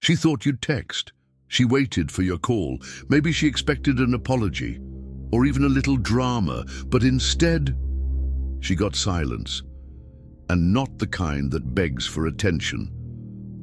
She thought you'd text. She waited for your call. Maybe she expected an apology, or even a little drama, but instead, she got silence. And not the kind that begs for attention.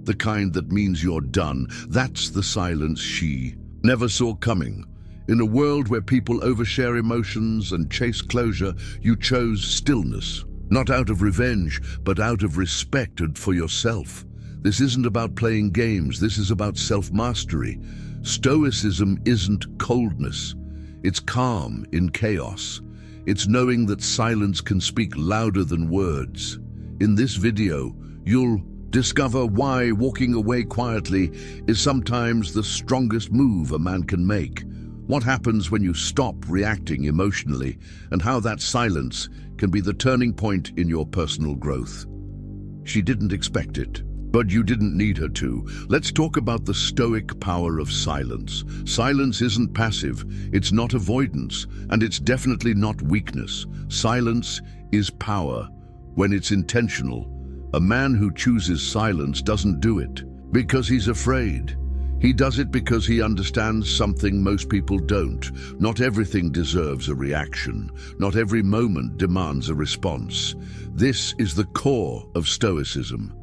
The kind that means you're done. That's the silence she never saw coming. In a world where people overshare emotions and chase closure, you chose stillness. Not out of revenge, but out of respect and for yourself. This isn't about playing games, this is about self-mastery. Stoicism isn't coldness. It's calm in chaos. It's knowing that silence can speak louder than words. In this video, you'll discover why walking away quietly is sometimes the strongest move a man can make. What happens when you stop reacting emotionally, and how that silence can be the turning point in your personal growth. She didn't expect it, but you didn't need her to. Let's talk about the Stoic power of silence. Silence isn't passive, it's not avoidance, and it's definitely not weakness. Silence is power when it's intentional. A man who chooses silence doesn't do it because he's afraid. He does it because he understands something most people don't. Not everything deserves a reaction. Not every moment demands a response. This is the core of Stoicism.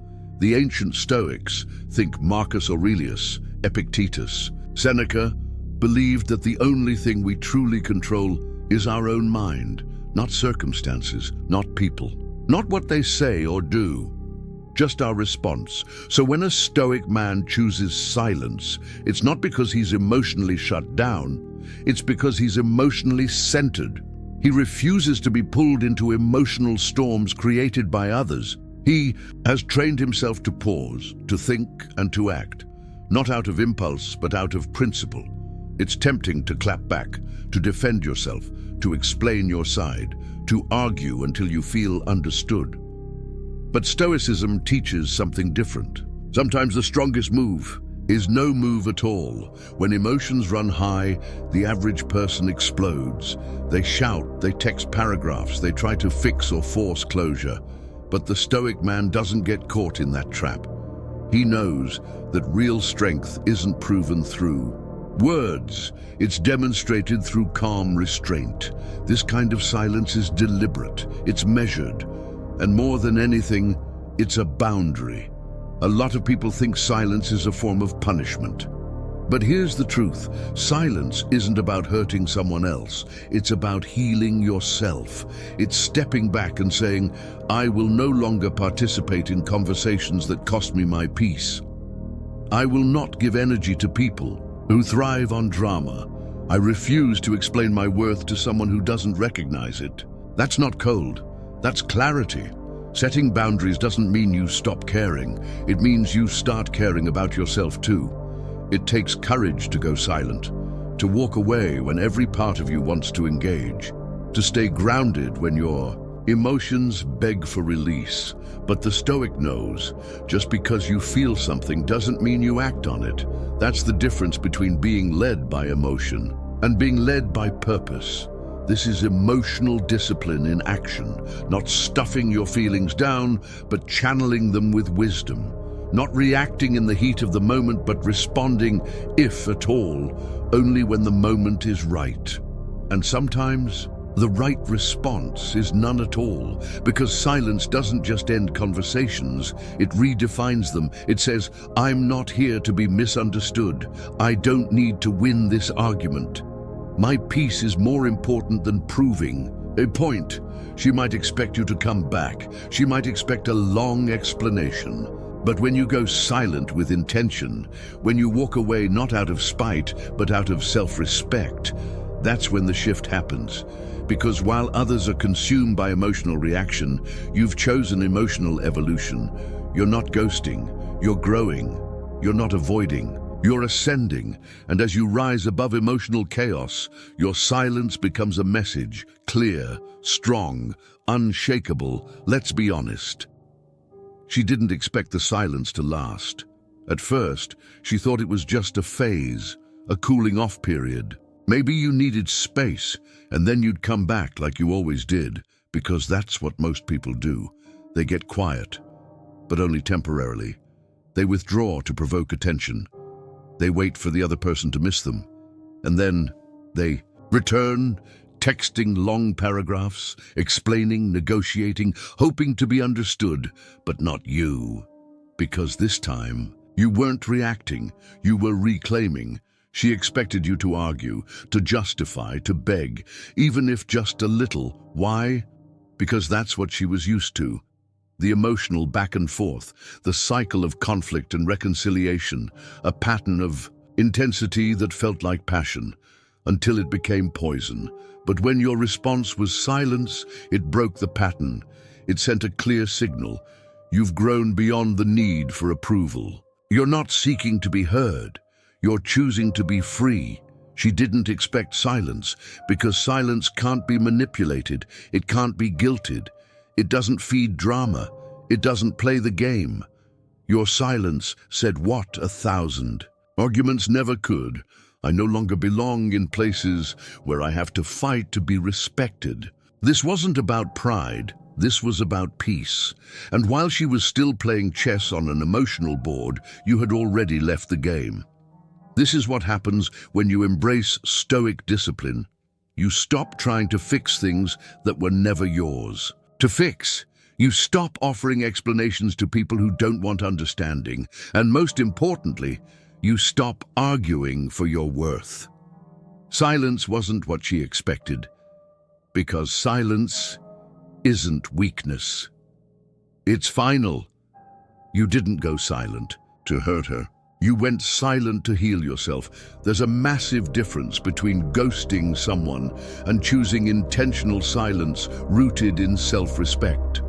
The ancient Stoics, think Marcus Aurelius, Epictetus, Seneca, believed that the only thing we truly control is our own mind, not circumstances, not people, not what they say or do. Just our response. So when a Stoic man chooses silence, it's not because he's emotionally shut down, it's because he's emotionally centered. He refuses to be pulled into emotional storms created by others. He has trained himself to pause, to think and to act, not out of impulse, but out of principle. It's tempting to clap back, to defend yourself, to explain your side, to argue until you feel understood. But Stoicism teaches something different. Sometimes the strongest move is no move at all. When emotions run high, the average person explodes. They shout, they text paragraphs, they try to fix or force closure. But the Stoic man doesn't get caught in that trap. He knows that real strength isn't proven through words. It's demonstrated through calm restraint. This kind of silence is deliberate, it's measured. And more than anything, it's a boundary. A lot of people think silence is a form of punishment. But here's the truth. Silence isn't about hurting someone else. It's about healing yourself. It's stepping back and saying, I will no longer participate in conversations that cost me my peace. I will not give energy to people who thrive on drama. I refuse to explain my worth to someone who doesn't recognize it. That's not cold. That's clarity. Setting boundaries doesn't mean you stop caring. It means you start caring about yourself too. It takes courage to go silent, to walk away when every part of you wants to engage, to stay grounded when your emotions beg for release. But the Stoic knows, just because you feel something doesn't mean you act on it. That's the difference between being led by emotion and being led by purpose. This is emotional discipline in action, not stuffing your feelings down, but channeling them with wisdom. Not reacting in the heat of the moment, but responding, if at all, only when the moment is right. And sometimes, the right response is none at all, because silence doesn't just end conversations, it redefines them. It says, I'm not here to be misunderstood. I don't need to win this argument. My peace is more important than proving a point. She might expect you to come back. She might expect a long explanation. But when you go silent with intention, when you walk away not out of spite, but out of self-respect, that's when the shift happens. Because while others are consumed by emotional reaction, you've chosen emotional evolution. You're not ghosting, you're growing, you're not avoiding. You're ascending, and as you rise above emotional chaos, your silence becomes a message, clear, strong, unshakable. Let's be honest. She didn't expect the silence to last. At first, she thought it was just a phase, a cooling off period. Maybe you needed space, and then you'd come back like you always did, because that's what most people do. They get quiet, but only temporarily. They withdraw to provoke attention. They wait for the other person to miss them. And then they return, texting long paragraphs, explaining, negotiating, hoping to be understood, but not you. Because this time, you weren't reacting, you were reclaiming. She expected you to argue, to justify, to beg, even if just a little. Why? Because that's what she was used to. The emotional back and forth, the cycle of conflict and reconciliation, a pattern of intensity that felt like passion, until it became poison. But when your response was silence, it broke the pattern. It sent a clear signal. You've grown beyond the need for approval. You're not seeking to be heard. You're choosing to be free. She didn't expect silence, because silence can't be manipulated. It can't be guilted. It doesn't feed drama. It doesn't play the game. Your silence said what 1,000. Arguments never could. I no longer belong in places where I have to fight to be respected. This wasn't about pride. This was about peace. And while she was still playing chess on an emotional board, you had already left the game. This is what happens when you embrace Stoic discipline. You stop trying to fix things that were never yours. To fix, you stop offering explanations to people who don't want understanding. And most importantly, you stop arguing for your worth. Silence wasn't what she expected, because silence isn't weakness. It's final. You didn't go silent to hurt her. You went silent to heal yourself. There's a massive difference between ghosting someone and choosing intentional silence rooted in self-respect.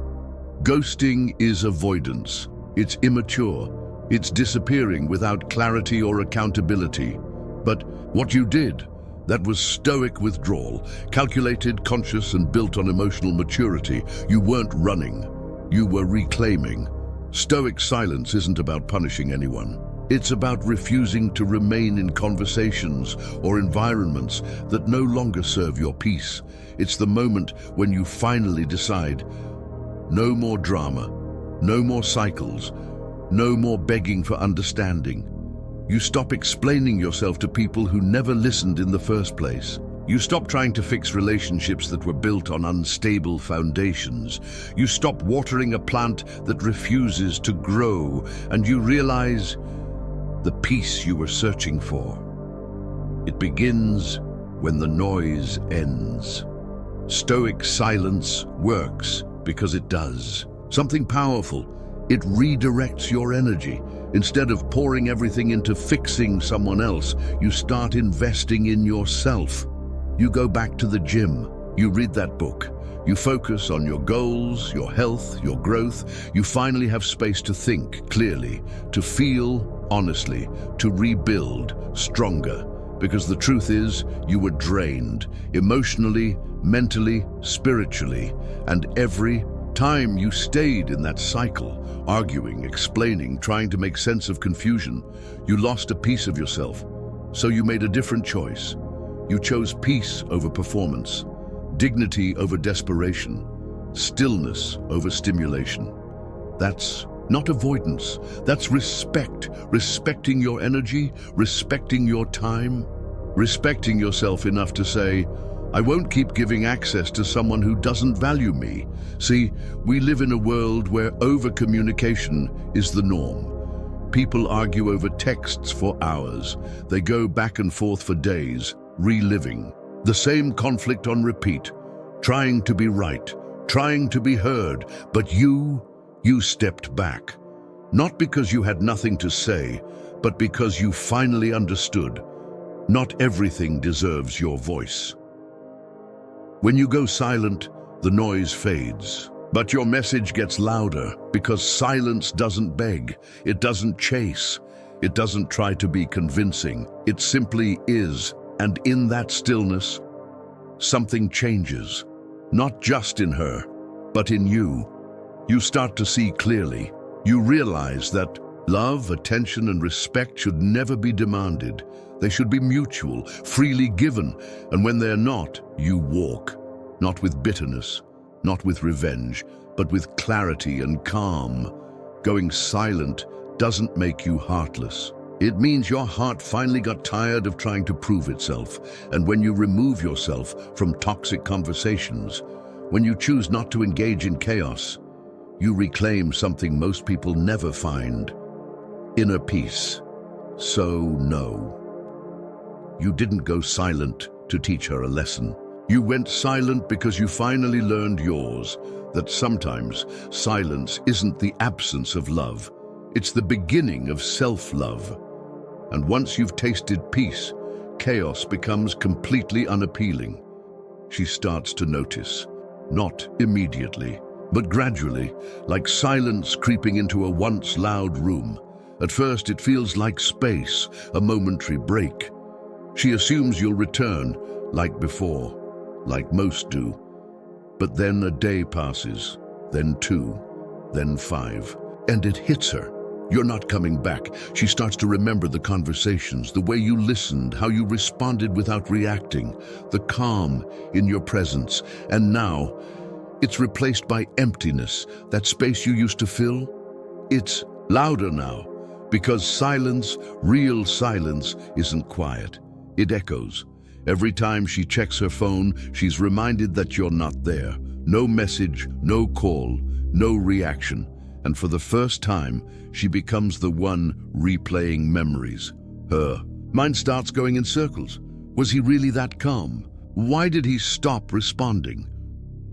Ghosting is avoidance. It's immature. It's disappearing without clarity or accountability. But what you did, that was Stoic withdrawal, calculated, conscious, and built on emotional maturity. You weren't running. You were reclaiming. Stoic silence isn't about punishing anyone. It's about refusing to remain in conversations or environments that no longer serve your peace. It's the moment when you finally decide, no more drama, no more cycles, no more begging for understanding. You stop explaining yourself to people who never listened in the first place. You stop trying to fix relationships that were built on unstable foundations. You stop watering a plant that refuses to grow, and you realize the peace you were searching for. It begins when the noise ends. Stoic silence works because it does. Something powerful. It redirects your energy. Instead of pouring everything into fixing someone else, you start investing in yourself. You go back to the gym. You read that book. You focus on your goals, your health, your growth. You finally have space to think clearly, to feel honestly, to rebuild stronger. Because the truth is, you were drained, emotionally, mentally, spiritually. And every time you stayed in that cycle, arguing, explaining, trying to make sense of confusion, you lost a piece of yourself. So you made a different choice. You chose peace over performance, dignity over desperation, stillness over stimulation. That's not avoidance. That's respect. Respecting your energy, respecting your time, respecting yourself enough to say, I won't keep giving access to someone who doesn't value me. See, we live in a world where over-communication is the norm. People argue over texts for hours. They go back and forth for days, reliving the same conflict on repeat, trying to be right, trying to be heard, but you stepped back. Not because you had nothing to say, but because you finally understood. Not everything deserves your voice. When you go silent, the noise fades, but your message gets louder because silence doesn't beg, it doesn't chase, it doesn't try to be convincing. It simply is, and in that stillness, something changes. Not just in her, but in you. You start to see clearly. You realize that love, attention, and respect should never be demanded. They should be mutual, freely given, and when they're not, you walk. Not with bitterness, not with revenge, but with clarity and calm. Going silent doesn't make you heartless. It means your heart finally got tired of trying to prove itself. And when you remove yourself from toxic conversations, when you choose not to engage in chaos, you reclaim something most people never find: inner peace. So no, you didn't go silent to teach her a lesson. You went silent because you finally learned yours, that sometimes silence isn't the absence of love. It's the beginning of self-love. And once you've tasted peace, chaos becomes completely unappealing. She starts to notice, not immediately, but gradually, like silence creeping into a once loud room. At first it feels like space, a momentary break. She assumes you'll return, like before, like most do. But then a day passes, then 2, then 5, and it hits her. You're not coming back. She starts to remember the conversations, the way you listened, how you responded without reacting, the calm in your presence. And now, it's replaced by emptiness, that space you used to fill. It's louder now, because silence, real silence, isn't quiet. It echoes. Every time she checks her phone, she's reminded that you're not there. No message, no call, no reaction. And for the first time, she becomes the one replaying memories. Her mind starts going in circles. Was he really that calm? Why did he stop responding?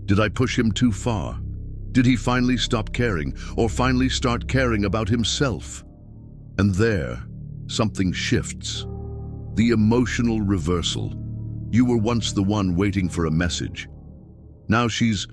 Did I push him too far? Did he finally stop caring, or finally start caring about himself? And there, something shifts. The emotional reversal. You were once the one waiting for a message. Now she's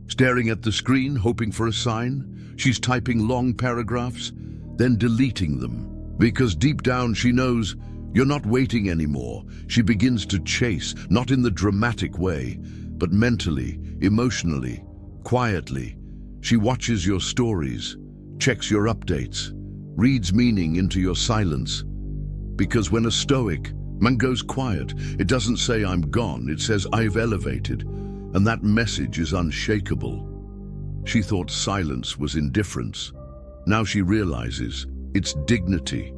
staring at the screen, hoping for a sign. She's typing long paragraphs, then deleting them. Because deep down she knows you're not waiting anymore. She begins to chase, not in the dramatic way, but mentally, emotionally, quietly. She watches your stories, checks your updates, reads meaning into your silence. Because when a Stoic man goes quiet, it doesn't say I'm gone, it says I've elevated. And that message is unshakable. She thought silence was indifference. Now she realizes it's dignity.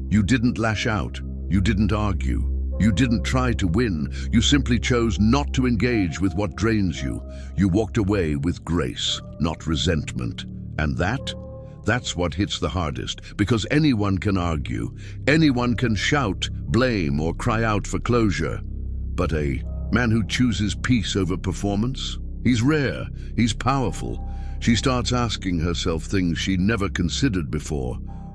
You didn't lash out. You didn't argue. You didn't try to win. You simply chose not to engage with what drains you. You walked away with grace, not resentment. And that's what hits the hardest, because anyone can argue. Anyone can shout, blame, or cry out for closure. But a man who chooses peace over performance? He's rare, he's powerful. She starts asking herself things she never considered before.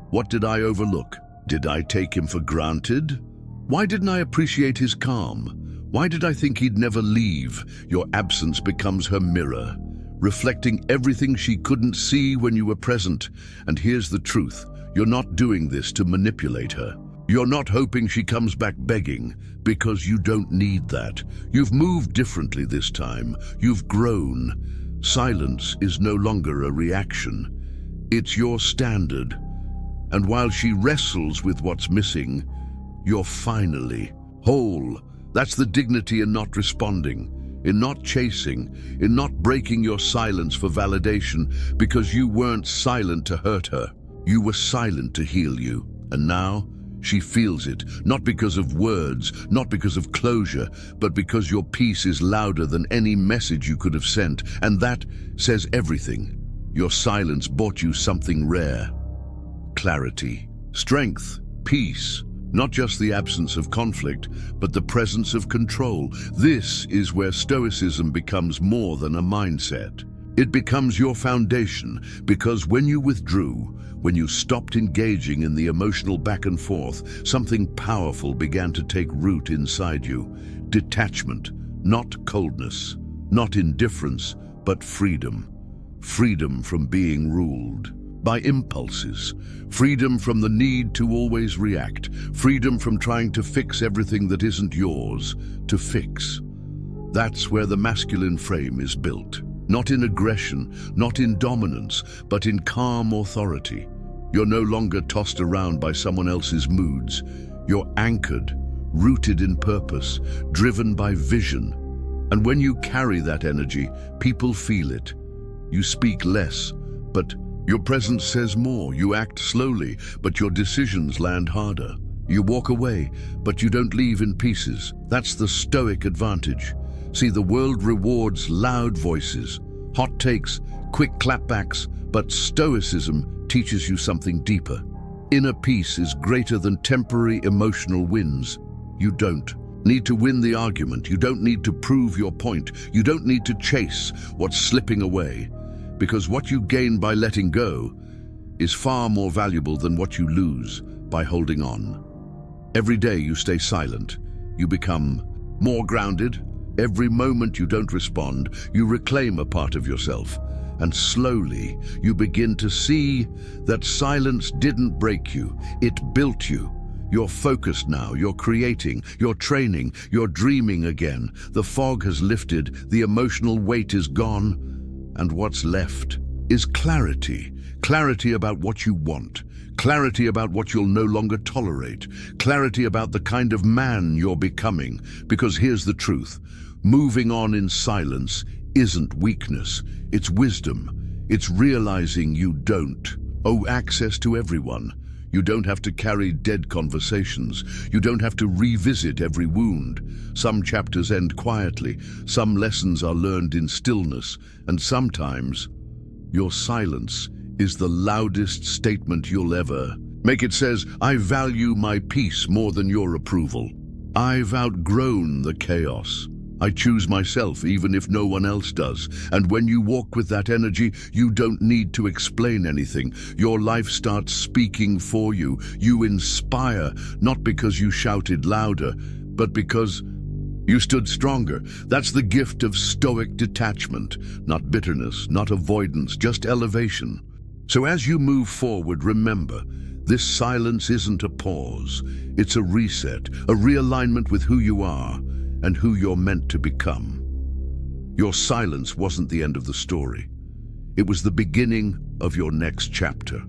What did I overlook? Did I take him for granted? Why didn't I appreciate his calm? Why did I think he'd never leave? Your absence becomes her mirror, reflecting everything she couldn't see when you were present. And here's the truth. You're not doing this to manipulate her. You're not hoping she comes back begging, because you don't need that. You've moved differently this time. You've grown. Silence is no longer a reaction. It's your standard. And while she wrestles with what's missing, you're finally whole. That's the dignity in not responding, in not chasing, in not breaking your silence for validation, because you weren't silent to hurt her. You were silent to heal you. And now, she feels it, not because of words, not because of closure, but because your peace is louder than any message you could have sent. And that says everything. Your silence brought you something rare. Clarity, strength, peace. Not just the absence of conflict, but the presence of control. This is where Stoicism becomes more than a mindset. It becomes your foundation, because when you withdrew, when you stopped engaging in the emotional back and forth, something powerful began to take root inside you. Detachment, not coldness, not indifference, but freedom. Freedom from being ruled by impulses. Freedom from the need to always react. Freedom from trying to fix everything that isn't yours to fix. That's where the masculine frame is built. Not in aggression, not in dominance, but in calm authority. You're no longer tossed around by someone else's moods. You're anchored, rooted in purpose, driven by vision. And when you carry that energy, people feel it. You speak less, but Your presence says more. You act slowly, but your decisions land harder. You walk away, but you don't leave in pieces. That's the Stoic advantage. See, the world rewards loud voices, hot takes, quick clapbacks, but Stoicism teaches you something deeper. Inner peace is greater than temporary emotional wins. You don't need to win the argument. You don't need to prove your point. You don't need to chase what's slipping away, because what you gain by letting go is far more valuable than what you lose by holding on. Every day you stay silent, you become more grounded. Every moment you don't respond, you reclaim a part of yourself. And slowly, you begin to see that silence didn't break you, it built you. You're focused now, you're creating, you're training, you're dreaming again. The fog has lifted, the emotional weight is gone, and what's left is clarity. Clarity about what you want, clarity about what you'll no longer tolerate, clarity about the kind of man you're becoming. Because here's the truth, moving on in silence isn't weakness, it's wisdom. It's realizing you don't owe access to everyone. You don't have to carry dead conversations. You don't have to revisit every wound. Some chapters end quietly, some lessons are learned in stillness, and sometimes your silence is the loudest statement you'll ever make. It says, I value my peace more than your approval. I've outgrown the chaos. I choose myself even if no one else does. And when you walk with that energy, you don't need to explain anything. Your life starts speaking for you. You inspire, not because you shouted louder, but because you stood stronger. That's the gift of Stoic detachment. Not bitterness, not avoidance, just elevation. So as you move forward, remember, this silence isn't a pause. It's a reset, a realignment with who you are and who you're meant to become. Your silence wasn't the end of the story. It was the beginning of your next chapter.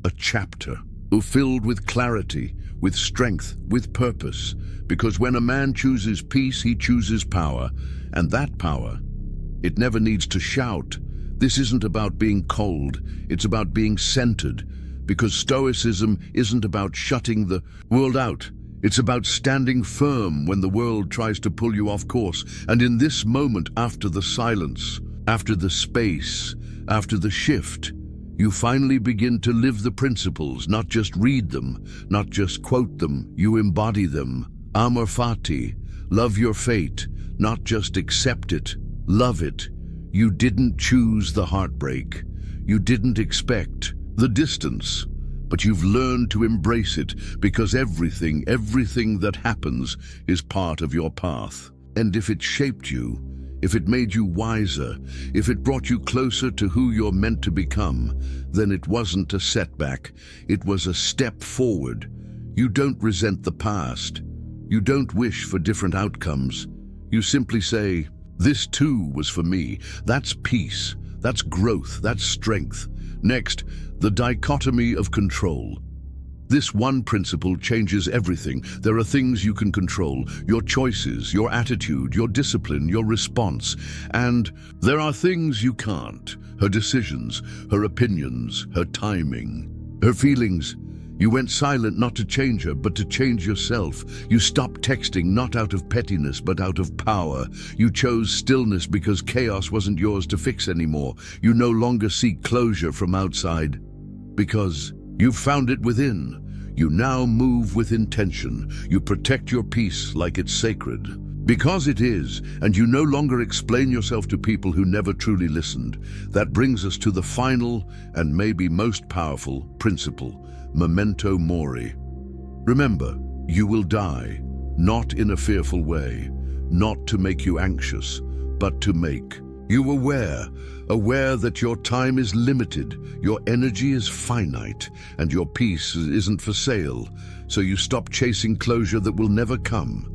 A chapter filled with clarity, with strength, with purpose. Because when a man chooses peace, he chooses power. And that power, it never needs to shout. This isn't about being cold, it's about being centered. Because Stoicism isn't about shutting the world out. It's about standing firm when the world tries to pull you off course. And in this moment, after the silence, after the space, after the shift, you finally begin to live the principles, not just read them, not just quote them, you embody them. Amor, Fati, love your fate, not just accept it, love it. You didn't choose the heartbreak. You didn't expect the distance. But you've learned to embrace it because everything that happens is part of your path. And if it shaped you, if it made you wiser, if it brought you closer to who you're meant to become, then it wasn't a setback, it was a step forward. You don't resent the past. You don't wish for different outcomes. You simply say, this too was for me. That's peace, that's growth, that's strength. Next, the dichotomy of control. This one principle changes everything. There are things you can control, your choices, your attitude, your discipline, your response. And there are things you can't. Her decisions, her opinions, her timing, her feelings. You went silent not to change her, but to change yourself. You stopped texting not out of pettiness, but out of power. You chose stillness because chaos wasn't yours to fix anymore. You no longer seek closure from outside because you've found it within. You now move with intention. You protect your peace like it's sacred. Because it is, and you no longer explain yourself to people who never truly listened. That brings us to the final and maybe most powerful principle. Memento Mori. Remember, you will die, not in a fearful way, not to make you anxious, but to make you aware that your time is limited, your energy is finite, and your peace isn't for sale. So you stop chasing closure that will never come.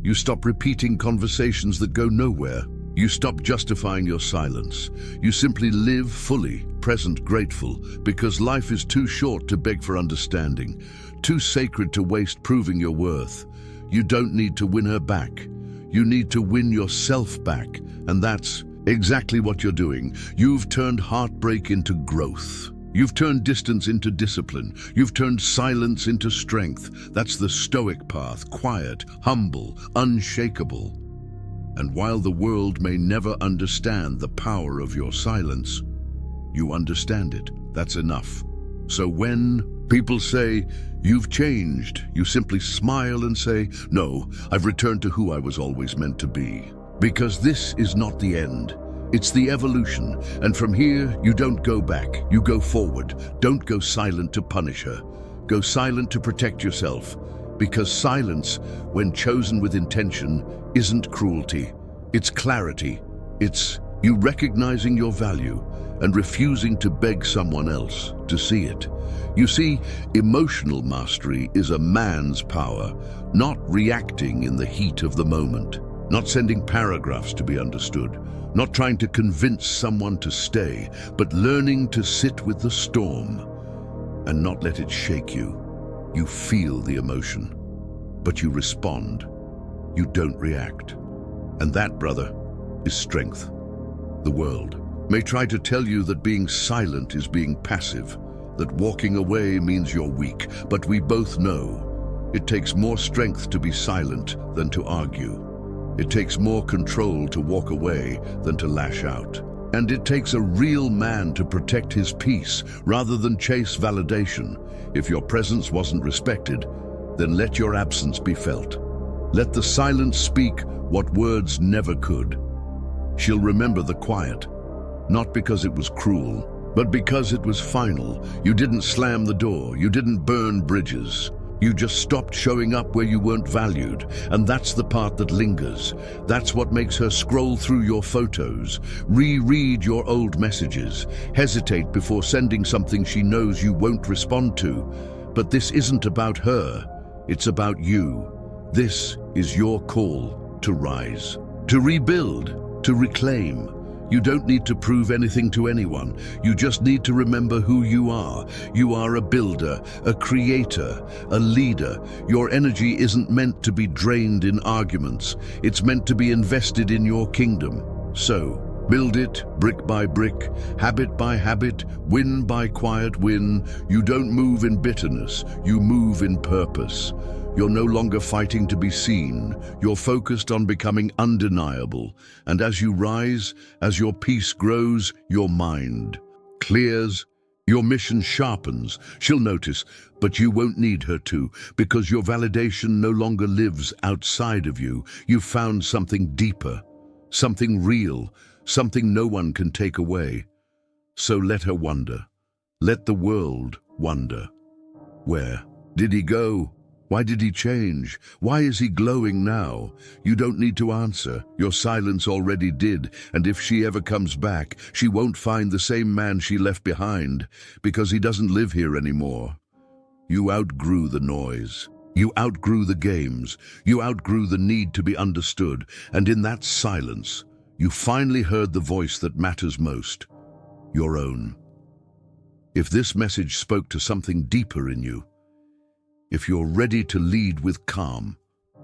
You stop repeating conversations that go nowhere. You stop justifying your silence. You simply live fully, present, grateful, because life is too short to beg for understanding, too sacred to waste proving your worth. You don't need to win her back. You need to win yourself back, and that's exactly what you're doing. You've turned heartbreak into growth. You've turned distance into discipline. You've turned silence into strength. That's the Stoic path, quiet, humble, unshakable. And while the world may never understand the power of your silence, you understand it. That's enough. So when people say, "You've changed," you simply smile and say, "No, I've returned to who I was always meant to be." Because this is not the end. It's the evolution, and from here, you don't go back, you go forward. Don't go silent to punish her. Go silent to protect yourself. Because silence, when chosen with intention, isn't cruelty. It's clarity. It's you recognizing your value and refusing to beg someone else to see it. You see, emotional mastery is a man's power, not reacting in the heat of the moment, not sending paragraphs to be understood, not trying to convince someone to stay, but learning to sit with the storm and not let it shake you. You feel the emotion, but you respond. You don't react. And that, brother, is strength. The world may try to tell you that being silent is being passive, that walking away means you're weak, but we both know it takes more strength to be silent than to argue. It takes more control to walk away than to lash out. And it takes a real man to protect his peace rather than chase validation. If your presence wasn't respected, then let your absence be felt. Let the silence speak what words never could. She'll remember the quiet, not because it was cruel, but because it was final. You didn't slam the door, you didn't burn bridges. You just stopped showing up where you weren't valued, and that's the part that lingers. That's what makes her scroll through your photos, reread your old messages, hesitate before sending something she knows you won't respond to. But this isn't about her, it's about you. This is your call to rise, to rebuild, to reclaim. You don't need to prove anything to anyone. You just need to remember who you are. You are a builder, a creator, a leader. Your energy isn't meant to be drained in arguments. It's meant to be invested in your kingdom. So, build it brick by brick, habit by habit, win by quiet win. You don't move in bitterness, you move in purpose. You're no longer fighting to be seen. You're focused on becoming undeniable. And as you rise, as your peace grows, your mind clears, your mission sharpens. She'll notice, but you won't need her to, because your validation no longer lives outside of you. You've found something deeper, something real, something no one can take away. So let her wonder. Let the world wonder. Where did he go? Why did he change? Why is he glowing now? You don't need to answer. Your silence already did, and if she ever comes back, she won't find the same man she left behind, because he doesn't live here anymore. You outgrew the noise. You outgrew the games. You outgrew the need to be understood, and in that silence, you finally heard the voice that matters most, your own. If this message spoke to something deeper in you, if you're ready to lead with calm,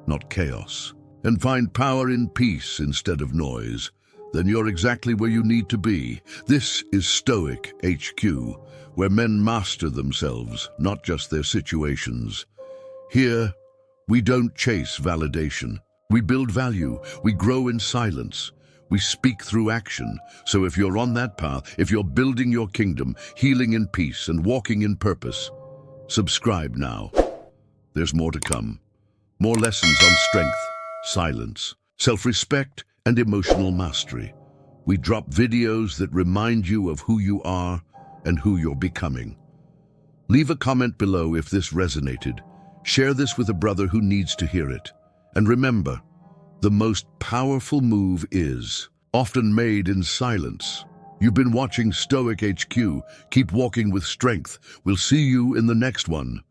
not chaos, and find power in peace instead of noise, then you're exactly where you need to be. This is Stoic HQ, where men master themselves, not just their situations. Here, we don't chase validation. We build value. We grow in silence. We speak through action. So if you're on that path, if you're building your kingdom, healing in peace and walking in purpose, subscribe now. There's more to come. More lessons on strength, silence, self-respect, and emotional mastery. We drop videos that remind you of who you are and who you're becoming. Leave a comment below if this resonated. Share this with a brother who needs to hear it. And remember, the most powerful move is often made in silence. You've been watching Stoic HQ. Keep walking with strength. We'll see you in the next one.